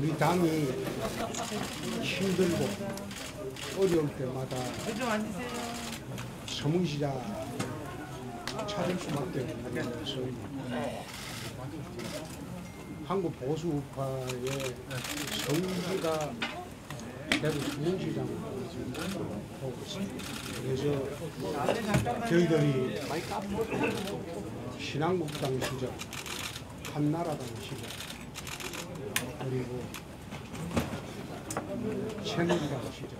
우리 당이 힘들고 어려울 때마다 서문시장 찾을 수밖에 없는 소입니다. 한국 보수 우파의 성지가 내부 서문시장을 보고 있습니다. 그래서 저희들이 신한국당 시절, 한나라당 시절, 그리고 새누리당 시절,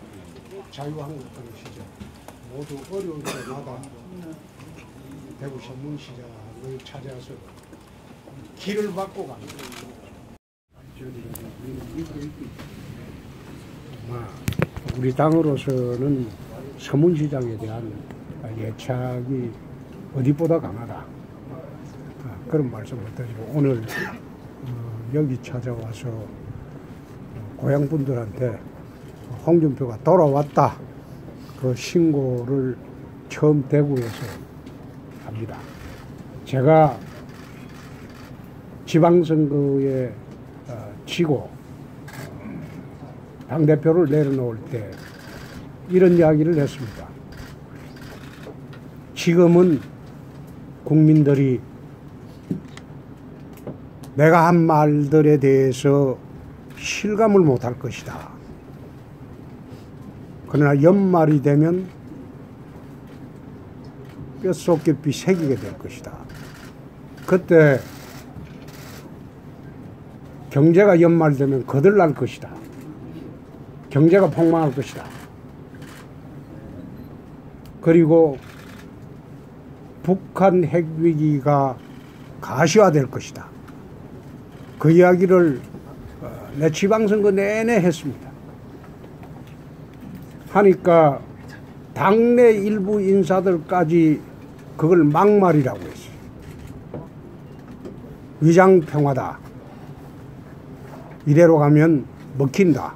자유한국당 시절 모두 어려울 때마다 대구 서문시장을 찾아서 길을 받고 갑니다. 우리 당으로서는 서문시장에 대한 애착이 어디보다 강하다. 그런 말씀을 드리고 오늘 여기 찾아와서 고향분들한테 홍준표가 돌아왔다 그 신고를 처음 대구에서 합니다. 제가 지방선거에 치고 당대표를 내려놓을 때 이런 이야기를 했습니다. 지금은 국민들이 내가 한 말들에 대해서 실감을 못할 것이다. 그러나 연말이 되면 뼛속 깊이 새기게 될 것이다. 그때 경제가 연말되면 거들날 것이다. 경제가 폭망할 것이다. 그리고 북한 핵위기가 가시화될 것이다. 그 이야기를 내 지방선거 내내 했습니다. 하니까 당내 일부 인사들까지 그걸 막말이라고 했어요. 위장평화다. 이대로 가면 먹힌다.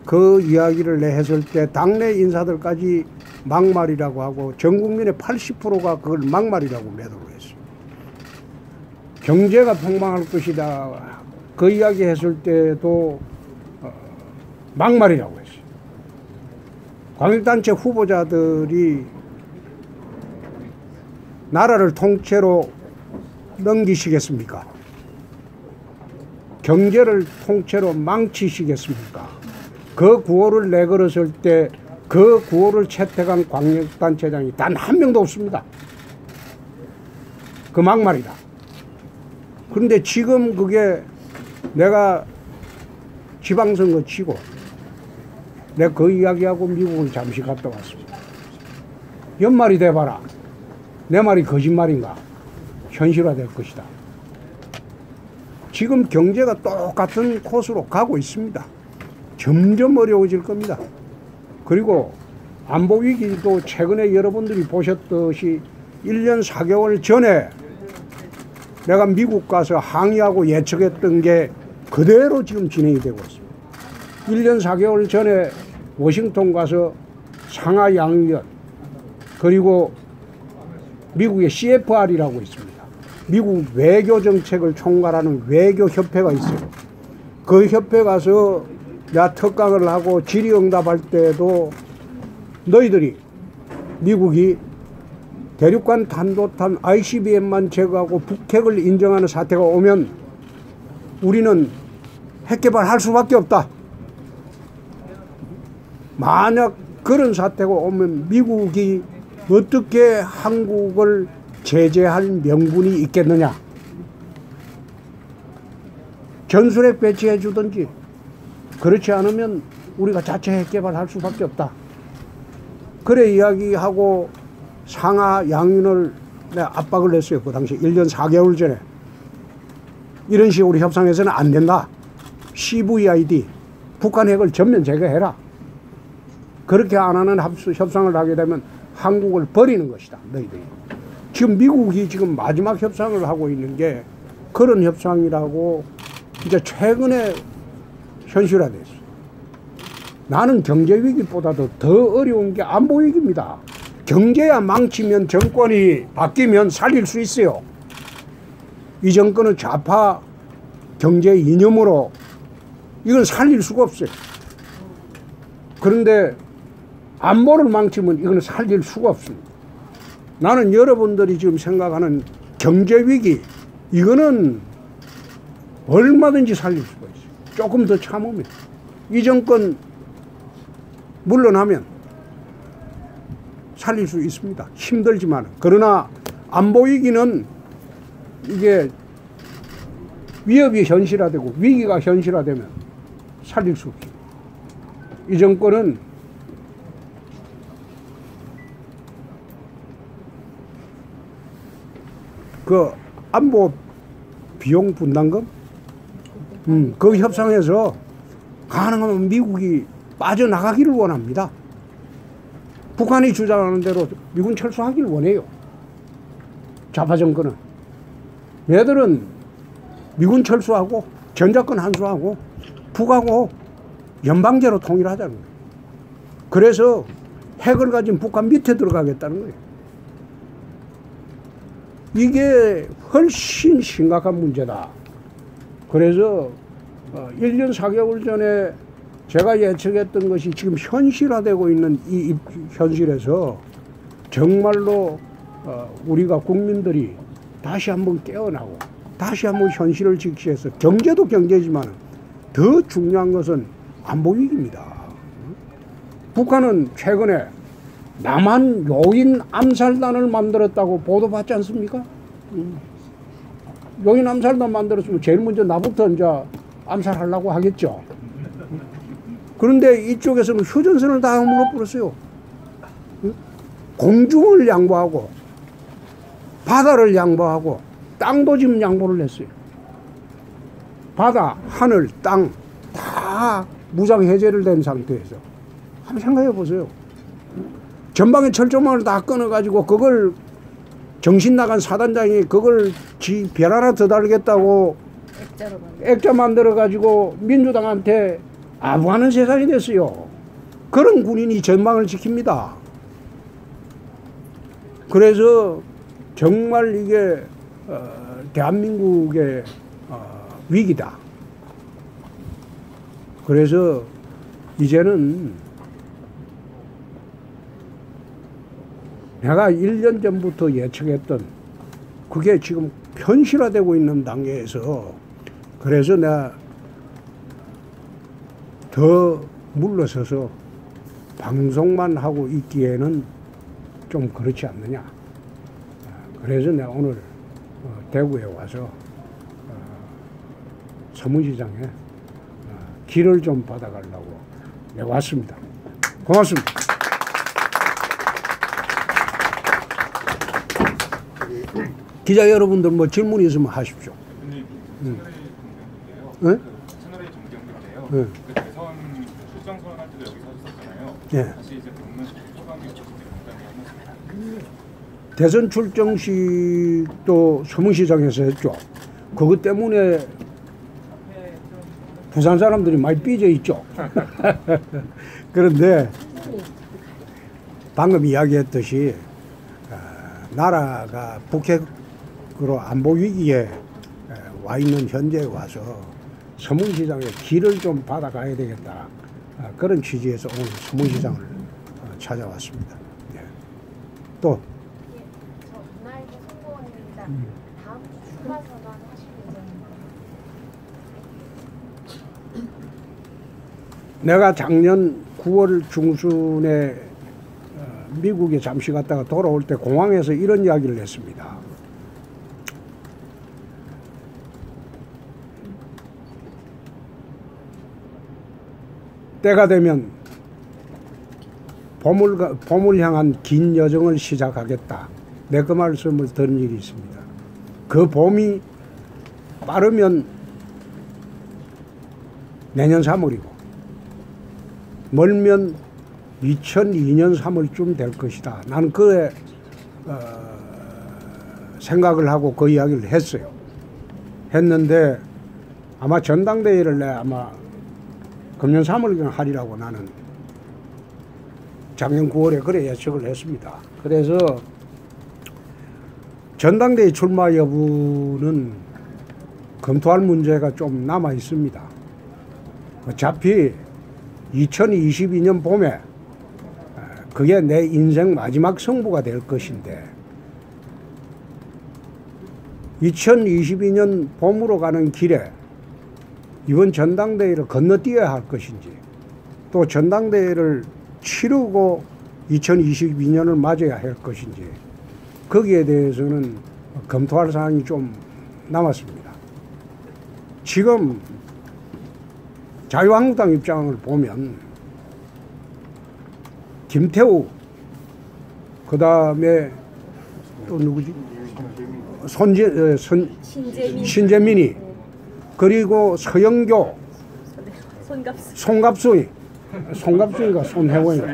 그 이야기를 내 했을 때 당내 인사들까지 막말이라고 하고 전 국민의 80%가 그걸 막말이라고 매도를 했어요. 경제가 폭망할 것이다. 그 이야기 했을 때도 막말이라고 했어요. 광역단체 후보자들이 나라를 통째로 넘기시겠습니까? 경제를 통째로 망치시겠습니까? 그 구호를 내걸었을 때 그 구호를 채택한 광역단체장이 단 한 명도 없습니다. 그 막말이다. 그런데 지금 그게 내가 지방선거 치고 내가 그 이야기하고 미국을 잠시 갔다 왔습니다. 연말이 돼봐라. 내 말이 거짓말인가? 현실화될 것이다. 지금 경제가 똑같은 코스로 가고 있습니다. 점점 어려워질 겁니다. 그리고 안보위기도 최근에 여러분들이 보셨듯이 1년 4개월 전에 내가 미국 가서 항의하고 예측했던 게 그대로 지금 진행이 되고 있습니다. 1년 4개월 전에 워싱턴 가서 상하 양위원 그리고 미국의 CFR이라고 있습니다. 미국 외교정책을 총괄하는 외교협회가 있어요. 그 협회 가서 내가 특강을 하고 질의응답할 때도 너희들이 미국이 대륙간 탄도탄 ICBM만 제거하고 북핵을 인정하는 사태가 오면 우리는 핵 개발할 수밖에 없다. 만약 그런 사태가 오면 미국이 어떻게 한국을 제재할 명분이 있겠느냐. 전술핵 배치해 주든지 그렇지 않으면 우리가 자체 핵 개발할 수밖에 없다. 그래 이야기하고 상하 양윤을 내가 압박을 했어요. 그 당시 1년 4개월 전에. 이런 식으로 협상해서는 안 된다. CVID, 북한 핵을 전면 제거해라. 그렇게 안 하는 협상을 하게 되면 한국을 버리는 것이다. 너희들이. 지금 미국이 지금 마지막 협상을 하고 있는 게 그런 협상이라고 이제 최근에 현실화됐어요. 나는 경제위기보다도 더 어려운 게 안보위기입니다. 경제야 망치면 정권이 바뀌면 살릴 수 있어요. 이 정권은 좌파 경제 이념으로 이건 살릴 수가 없어요. 그런데 안보를 망치면 이건 살릴 수가 없습니다. 나는 여러분들이 지금 생각하는 경제위기, 이거는 얼마든지 살릴 수가 있어요. 조금 더 참으면. 이 정권 물러나면 살릴 수 있습니다. 힘들지만. 그러나 안보위기는 이게 위협이 현실화되고 위기가 현실화되면 살릴 수 없습니다. 이 정권은 그 안보 비용 분담금 그 협상에서 가능하면 미국이 빠져나가기를 원합니다. 북한이 주장하는 대로 미군 철수하기를 원해요. 좌파 정권은. 얘들은 미군 철수하고 전자권 한수하고 북하고 연방제로 통일하자는 거예요. 그래서 핵을 가진 북한 밑에 들어가겠다는 거예요. 이게 훨씬 심각한 문제다. 그래서 1년 4개월 전에 제가 예측했던 것이 지금 현실화되고 있는 이 현실에서 정말로 우리가 국민들이 다시 한번 깨어나고 다시 한번 현실을 직시해서 경제도 경제지만 더 중요한 것은 안보위기입니다. 북한은 최근에 남한 요인 암살단을 만들었다고 보도받지 않습니까? 요인 암살단 만들었으면 제일 먼저 나부터 이제 암살하려고 하겠죠. 그런데 이쪽에서는 휴전선을 다 물어버렸어요. 공중을 양보하고 바다를 양보하고 땅도 지금 양보를 했어요. 바다, 하늘, 땅 다 무장 해제를 된 상태에서 한번 생각해 보세요. 전방에 철조망을 다 끊어가지고 그걸 정신 나간 사단장이 그걸 지 별 하나 더 달겠다고 액자 만들어가지고 민주당한테 아부하는 세상이 됐어요. 그런 군인이 전방을 지킵니다. 그래서 정말 이게 대한민국의 위기다. 그래서 이제는 내가 1년 전부터 예측했던 그게 지금 현실화되고 있는 단계에서 그래서 내가 더 물러서서 방송만 하고 있기에는 좀 그렇지 않느냐. 그래서 내가 오늘 대구에 와서 서문시장에 길을 좀 받아가려고 내가 왔습니다. 고맙습니다. 기자 여러분들 뭐 질문 있으면 하십시오. 채널A 정경인데요. 그 대선 출장 선언할 때도 여기서 하셨잖아요. 네. 다시 이제 방문 소감이 어떻게 간단히 대선 출정식도 서문시장에서 했죠. 그것 때문에 부산 사람들이 많이 삐져 있죠. 그런데 방금 이야기했듯이 나라가 북핵으로 안보 위기에 와 있는 현재에 와서 서문시장에 길을 좀 받아가야 되겠다. 그런 취지에서 오늘 서문시장을 찾아왔습니다. 네. 또 저 이날도 선거원입니다. 다음 주 출마 선언 하실 예정인가요? 내가 작년 9월 중순에 미국에 잠시 갔다가 돌아올 때 공항에서 이런 이야기를 했습니다. 때가 되면 봄을 향한 긴 여정을 시작하겠다. 내 그 말씀을 들은 일이 있습니다. 그 봄이 빠르면 내년 3월이고 멀면 2002년 3월쯤 될 것이다. 나는 그 생각을 하고 그 이야기를 했어요. 했는데 아마 전당대회를 내 아마 금년 3월경 하리라고 나는 작년 9월에 그래 예측을 했습니다. 그래서 전당대회 출마 여부는 검토할 문제가 좀 남아 있습니다. 어차피 2022년 봄에 그게 내 인생 마지막 승부가 될 것인데 2022년 봄으로 가는 길에 이번 전당대회를 건너뛰어야 할 것인지 또 전당대회를 치르고 2022년을 맞아야 할 것인지 거기에 대해서는 검토할 사항이 좀 남았습니다. 지금 자유한국당 입장을 보면 김태우 그 다음에 또 누구지? 신재민이 그리고 서영교 송갑수이가 손혜원이가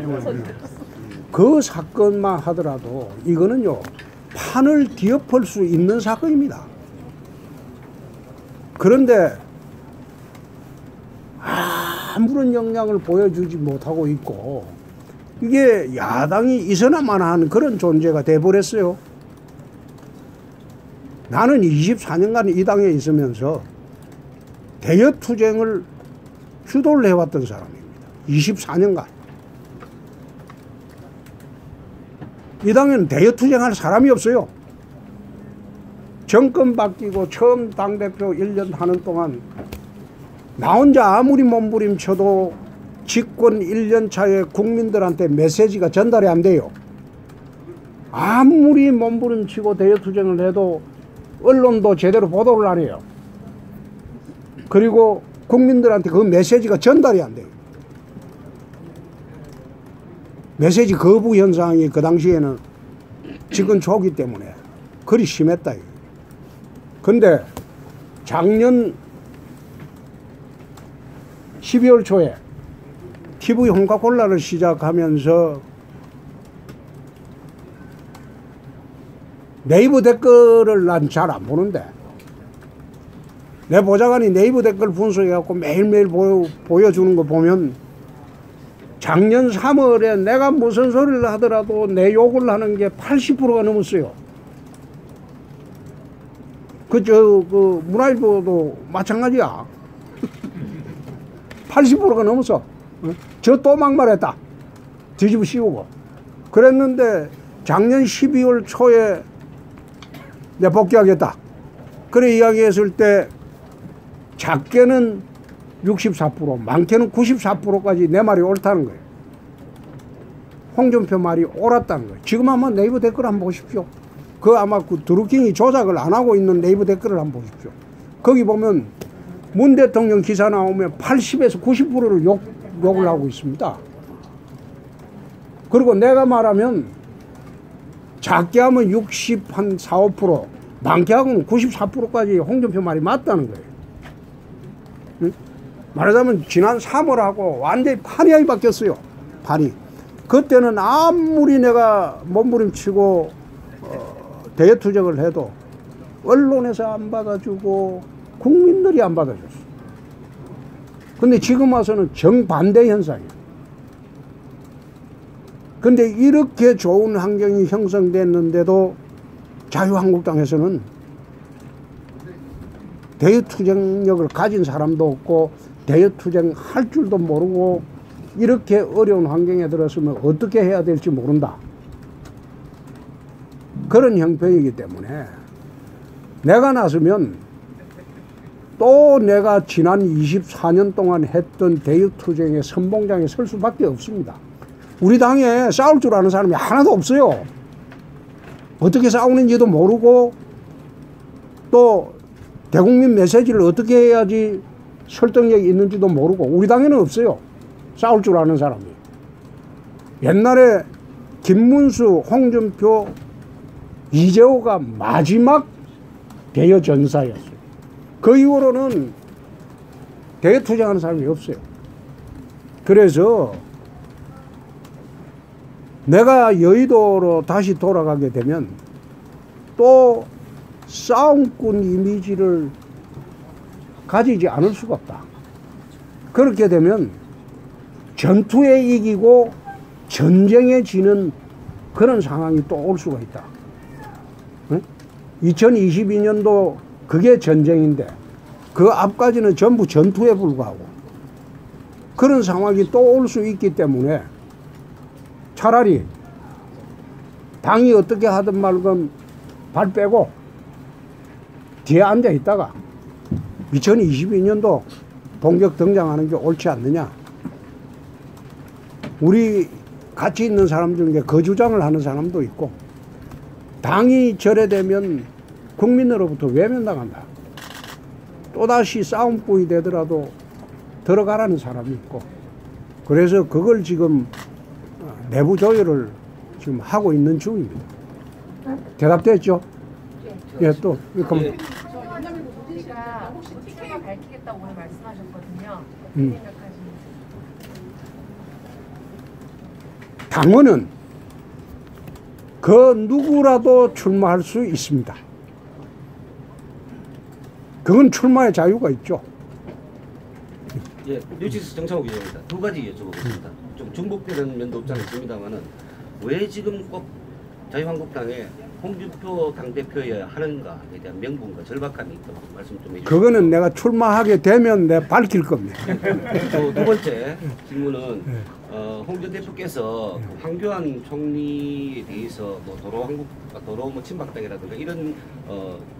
그 사건만 하더라도 이거는요 판을 뒤엎을 수 있는 사건입니다. 그런데 아무런 영향을 보여주지 못하고 있고 이게 야당이 있어야만 하는 그런 존재가 돼버렸어요. 나는 24년간 이 당에 있으면서 대여투쟁을 주도를 해왔던 사람입니다. 24년간. 이 당에는 대여투쟁할 사람이 없어요. 정권 바뀌고 처음 당대표 1년 하는 동안 나 혼자 아무리 몸부림쳐도 집권 1년 차에 국민들한테 메시지가 전달이 안 돼요. 아무리 몸부림치고 대여투쟁을 해도 언론도 제대로 보도를 안 해요. 그리고 국민들한테 그 메시지가 전달이 안 돼요. 메시지 거부 현상이 그 당시에는 집권 초기 때문에 그리 심했다. 근데 작년 12월 초에 TV 홍카콜라를 시작하면서 네이버 댓글을 난 잘 안 보는데 내 보좌관이 네이버 댓글 분석해갖고 매일매일 보여주는 거 보면 작년 3월에 내가 무슨 소리를 하더라도 내 욕을 하는 게 80%가 넘었어요. 그 문화일보도 마찬가지야. 80%가 넘었어. 저 또 막말했다. 뒤집어 씌우고. 그랬는데 작년 12월 초에 내 복귀하겠다. 그래 이야기했을 때 작게는 64%, 많게는 94%까지 내 말이 옳다는 거예요. 홍준표 말이 옳았다는 거예요. 지금 한번 네이버 댓글 한번 보십시오. 그 아마 그 드루킹이 조작을 안 하고 있는 네이버 댓글을 한번 보십시오. 거기 보면 문 대통령 기사 나오면 80에서 90%를 욕을 하고 있습니다. 그리고 내가 말하면 작게 하면 60, 한 4, 5%, 많게 하고는 94%까지 홍준표 말이 맞다는 거예요. 응? 말하자면 지난 3월하고 완전히 판이 바뀌었어요. 판이. 그때는 아무리 내가 몸부림치고 대여투쟁을 해도 언론에서 안 받아주고 국민들이 안 받아줬어. 근데 지금 와서는 정반대 현상이에요. 근데 이렇게 좋은 환경이 형성됐는데도 자유한국당에서는 대여투쟁력을 가진 사람도 없고 대여투쟁 할 줄도 모르고 이렇게 어려운 환경에 들었으면 어떻게 해야 될지 모른다. 그런 형편이기 때문에 내가 나서면 또 내가 지난 24년 동안 했던 대여투쟁의 선봉장에 설 수밖에 없습니다. 우리 당에 싸울 줄 아는 사람이 하나도 없어요. 어떻게 싸우는지도 모르고 또 대국민 메시지를 어떻게 해야지 설득력이 있는지도 모르고 우리 당에는 없어요. 싸울 줄 아는 사람이. 옛날에 김문수, 홍준표, 이재호가 마지막 대여전사였어요. 그 이후로는 대여투쟁하는 사람이 없어요. 그래서 내가 여의도로 다시 돌아가게 되면 또 싸움꾼 이미지를 가지지 않을 수가 없다. 그렇게 되면 전투에 이기고 전쟁에 지는 그런 상황이 또 올 수가 있다. 응? 2022년도 그게 전쟁인데 그 앞까지는 전부 전투에 불과하고 그런 상황이 또 올 수 있기 때문에 차라리 당이 어떻게 하든 말건 발 빼고 뒤에 앉아 있다가 2022년도 본격 등장하는 게 옳지 않느냐. 우리 같이 있는 사람 중에 그 주장을 하는 사람도 있고, 당이 절해되면 국민으로부터 외면당한다. 또다시 싸움꾼이 되더라도 들어가라는 사람이 있고, 그래서 그걸 지금 내부 조율을 지금 하고 있는 중입니다. 대답됐죠? 예, 또. 그럼. 송원희 씨가 출마 밝히겠다고 오늘 말씀하셨거든요. 어떻게 생각하십니까? 당원은 그 누구라도 출마할 수 있습니다. 그건 출마의 자유가 있죠. 예, 뉴시스 정창욱 기자입니다. 두 가지 여쭤보겠습니다. 좀 중복되는 면도 없지 않아 있습니다만은 왜 지금 꼭 자유한국당에 홍준표 당대표여야 하는가에 대한 명분과 절박함이 있다고 말씀 좀 해주시죠. 그거는 내가 출마하게 되면 내가 밝힐 겁니다. 또 두 번째 질문은 홍 전 대표께서 그 황교안 총리에 대해서 뭐 도로 뭐 친박당이라든가 이런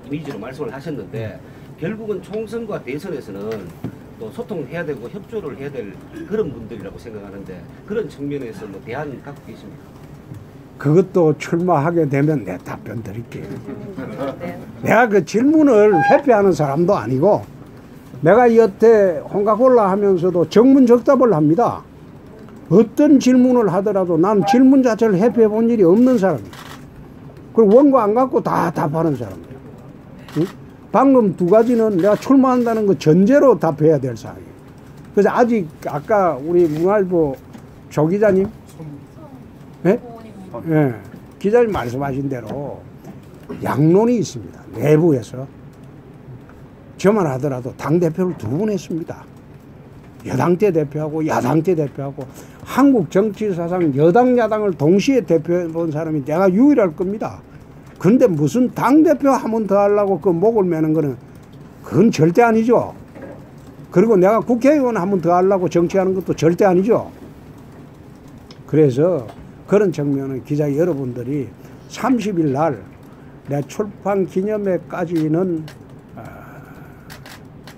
이미지로 말씀을 하셨는데 결국은 총선과 대선에서는 또 소통해야 되고 협조를 해야 될 그런 분들이라고 생각하는데 그런 측면에서 뭐 대안 갖고 계십니까? 그것도 출마하게 되면 내 답변 드릴게요. 내가 그 질문을 회피하는 사람도 아니고, 내가 여태 홍가골라 하면서도 정문적답을 합니다. 어떤 질문을 하더라도 난 질문 자체를 회피해 본 일이 없는 사람이에요. 그리고 원고 안 갖고 다 답하는 사람이에요. 응? 방금 두 가지는 내가 출마한다는 거 전제로 답해야 될 사항이에요. 그래서 아직 아까 우리 문화일보 조 기자님, 네? 예, 기자님 말씀하신 대로 양론이 있습니다. 내부에서. 저만 하더라도 당대표를 두 번 했습니다. 여당 때 대표하고 야당 때 대표하고, 한국 정치 사상 여당 야당을 동시에 대표해 본 사람이 내가 유일할 겁니다. 그런데 무슨 당대표 한 번 더 하려고 그 목을 매는 거는 그건 절대 아니죠. 그리고 내가 국회의원 한 번 더 하려고 정치하는 것도 절대 아니죠. 그래서 그런 측면은 기자 여러분들이 30일 날 내 출판 기념회까지는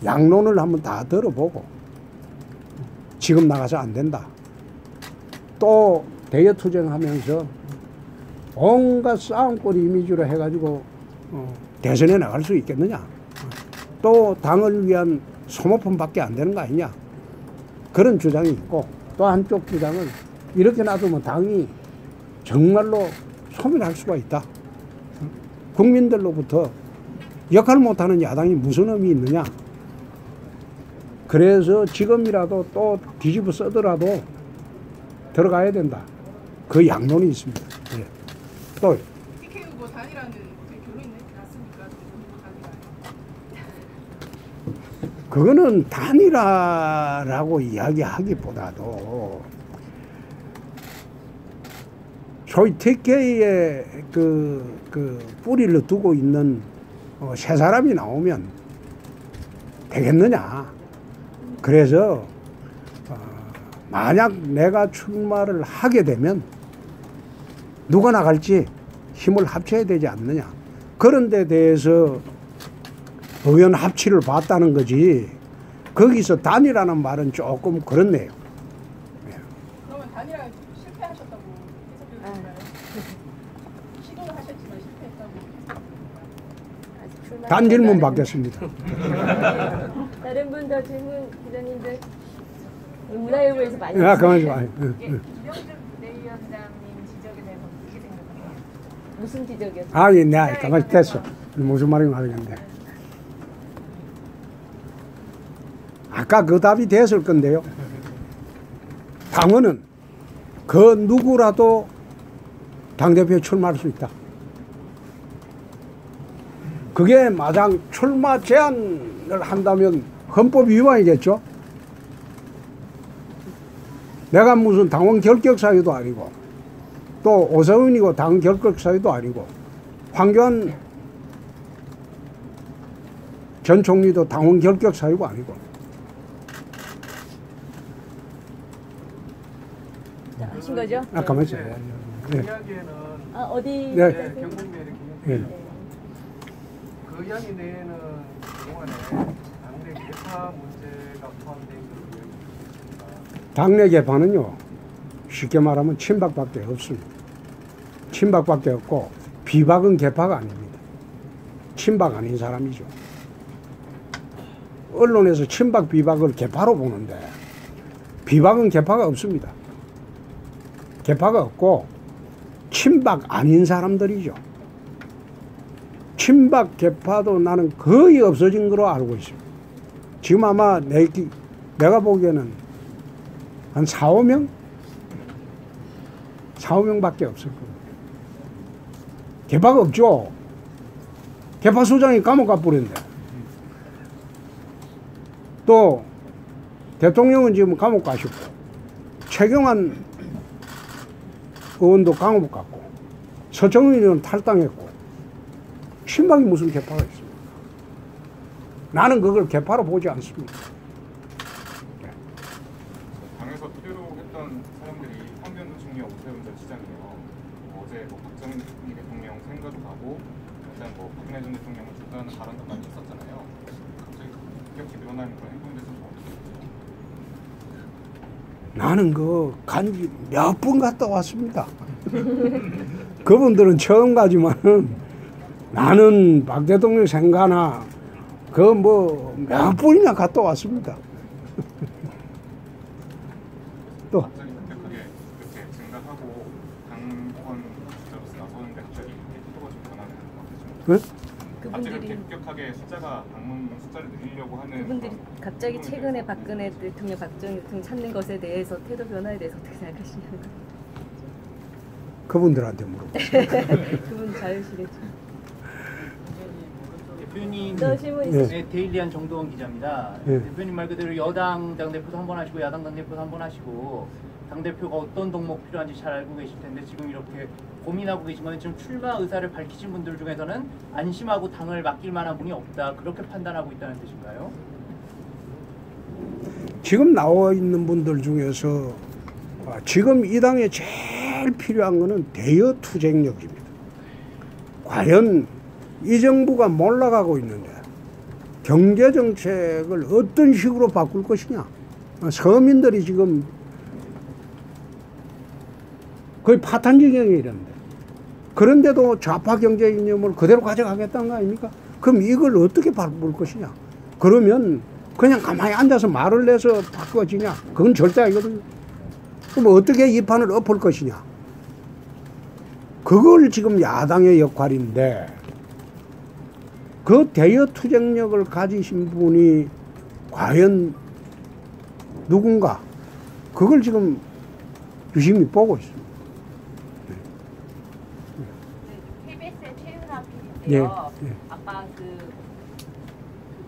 양론을 한번 다 들어보고, 지금 나가서 안 된다. 또 대여 투쟁하면서 온갖 싸움거리 이미지로 해가지고 대선에 나갈 수 있겠느냐. 또 당을 위한 소모품밖에 안 되는 거 아니냐. 그런 주장이 있고, 또 한쪽 주장은 이렇게 놔두면 당이 정말로 소멸할 수가 있다. 국민들로부터 역할 못하는 야당이 무슨 의미 있느냐. 그래서 지금이라도 또 뒤집어 쓰더라도 들어가야 된다. 그 양론이 있습니다. 예. 또 TK 후보 단일화는 어떻게 결론이 났습니까? 그거는 단일화라고 이야기하기보다도 소위 TK의 그 뿌리를 두고 있는 새 사람이 나오면 되겠느냐. 그래서 만약 내가 출마를 하게 되면 누가 나갈지 힘을 합쳐야 되지 않느냐. 그런 데 대해서 의원 합치를 봤다는 거지, 거기서 단일화는 말은 조금 그렇네요. 그러면 단일화 실패하셨다고 해석해주실까요? 시도를 하셨지만 실패했다고. 단 질문 받겠습니다. 다른 분 더 질문, 기자님들. 문화일보에서 많이 야, 그만 좀 와요. 김영준 부대위원장님 지적에 대해서 어떻게 생각하세요? 무슨 지적이었어요? 아니, 내가 가만히 됐어. 무슨 말인지 모르겠는데. 아까 그 답이 됐을 건데요. 당원은 그 누구라도 당대표에 출마할 수 있다. 그게 마냥 출마 제한을 한다면 헌법 위반이겠죠. 내가 무슨 당원 결격 사유도 아니고, 또 오세훈이고 당원 결격 사유도 아니고, 황교안 전 총리도 당원 결격 사유가 아니고, 하신 거죠? 아까 말했어요. 그 네. 이야기에는 아, 어디? 네. 경북면에 네. 그 이야기 내에는 그동안에 당내 개파 문제가 포함되어 있는 걸로 이야기했습니다. 당내 개파는요, 쉽게 말하면 친박밖에 없습니다. 친박밖에 없고 비박은 개파가 아닙니다. 친박 아닌 사람이죠. 언론에서 친박 비박을 개파로 보는데 비박은 개파가 없습니다. 개파가 없고 친박 아닌 사람들이죠. 친박 개파도 나는 거의 없어진 거로 알고 있습니다. 지금 아마 내가 보기에는 한 4, 5명? 4, 5명밖에 없을 겁니다. 개파가 없죠. 개파 소장이 감옥 가버렸는데. 또 대통령은 지금 감옥 가셨고 최경환 의원도 감옥 갔고 서청은 의원은 탈당했고 친박이 무슨 개파가 있습니까? 나는 그걸 개파로 보지 않습니다. 당에서 필요로 했던 사람들이 황교안 총리와 오세훈 전 시장이에요. 어제 박정희 대통령 생가도 가고 일단 박근혜 전 대통령을 주도하는 발언도 많이 있었잖아요. 갑자기 급격히 늘어나는 그런 행동에 대해서 나는 그 간지 몇 번 갔다 왔습니다. 그분들은 처음 가지만은 나는 박 대통령 생가나 그 몇 번이나 갔다 왔습니다. 또 갑자기 급격하게 이렇게 증가하고 당권 주자로서 나서는데 갑자기 태도가 좀 변하는 것 같아요. 네? 갑자기 그분들이 이렇게 급격하게 방문 숫자를 늘리려고 하는 그분들이 그런 갑자기 행동에 최근에 대해서 박근혜 대통령, 박정희 대통령 찾는 것에 대해서 태도 변화에 대해서 어떻게 생각하시냐고요? 그분들한테 물어보세요. 그분 자유시겠죠. 대표님, 또 질문 예. 있으시죠? 네, 데일리한 정동원 기자입니다. 예. 대표님 말 그대로 여당 당대표도 한 번 하시고 야당 당대표도 한 번 하시고 당대표가 어떤 덕목 필요한지 잘 알고 계실 텐데 지금 이렇게 고민하고 계신 건 지금 출마 의사를 밝히신 분들 중에서는 안심하고 당을 맡길 만한 분이 없다 그렇게 판단하고 있다는 뜻인가요? 지금 나와 있는 분들 중에서 지금 이 당에 제일 필요한 거는 대여 투쟁력입니다. 과연 이 정부가 몰락하고 있는데 경제 정책을 어떤 식으로 바꿀 것이냐. 서민들이 지금 거의 파탄 지경에 이르는데 그런데도 좌파 경제 이념을 그대로 가져가겠다는 거 아닙니까? 그럼 이걸 어떻게 바꿀 것이냐. 그러면 그냥 가만히 앉아서 말을 내서 바꿔지냐. 그건 절대 아니거든요. 그럼 어떻게 이 판을 엎을 것이냐. 그걸 지금 야당의 역할인데 그 대여 투쟁력을 가지신 분이 과연 누군가 그걸 지금 유심히 보고 있습니다. KBS의 최윤아 PD인데요. 예, 예. 아까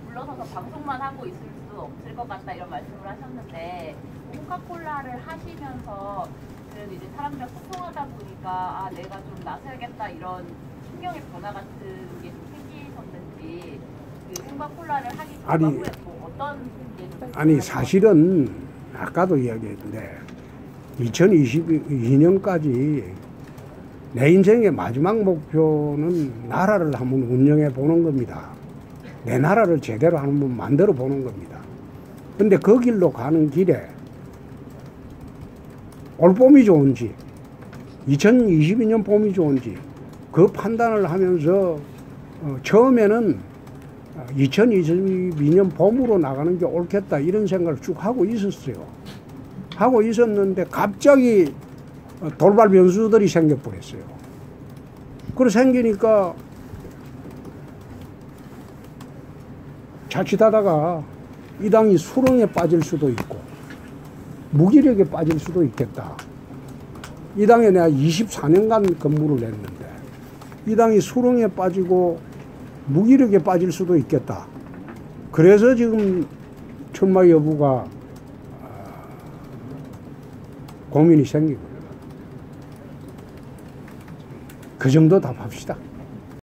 물러서서 방송만 하고 있을 수 없을 것 같다 이런 말씀을 하셨는데 코카콜라를 하시면서 그래도 이제 사람들과 소통하다 보니까 아 내가 좀 나서야겠다 이런 신경의 변화 같은 게 좀 생기셨는지 그 코카콜라를 하기 전과 아니, 후에 뭐 어떤 게 아니 사실은 아까도 이야기했는데 2022년까지 내 인생의 마지막 목표는 나라를 한번 운영해 보는 겁니다. 내 나라를 제대로 한번 만들어 보는 겁니다. 근데 그 길로 가는 길에 올 봄이 좋은지 2022년 봄이 좋은지 그 판단을 하면서 처음에는 2022년 봄으로 나가는 게 옳겠다 이런 생각을 쭉 하고 있었어요. 하고 있었는데 갑자기 돌발 변수들이 생겨버렸어요. 그래 생기니까 자칫하다가 이 당이 수렁에 빠질 수도 있고 무기력에 빠질 수도 있겠다. 이 당에 내가 24년간 근무를 했는데 이 당이 수렁에 빠지고 무기력에 빠질 수도 있겠다. 그래서 지금 출마 여부가 고민이 생기고요. 그 정도 답합시다.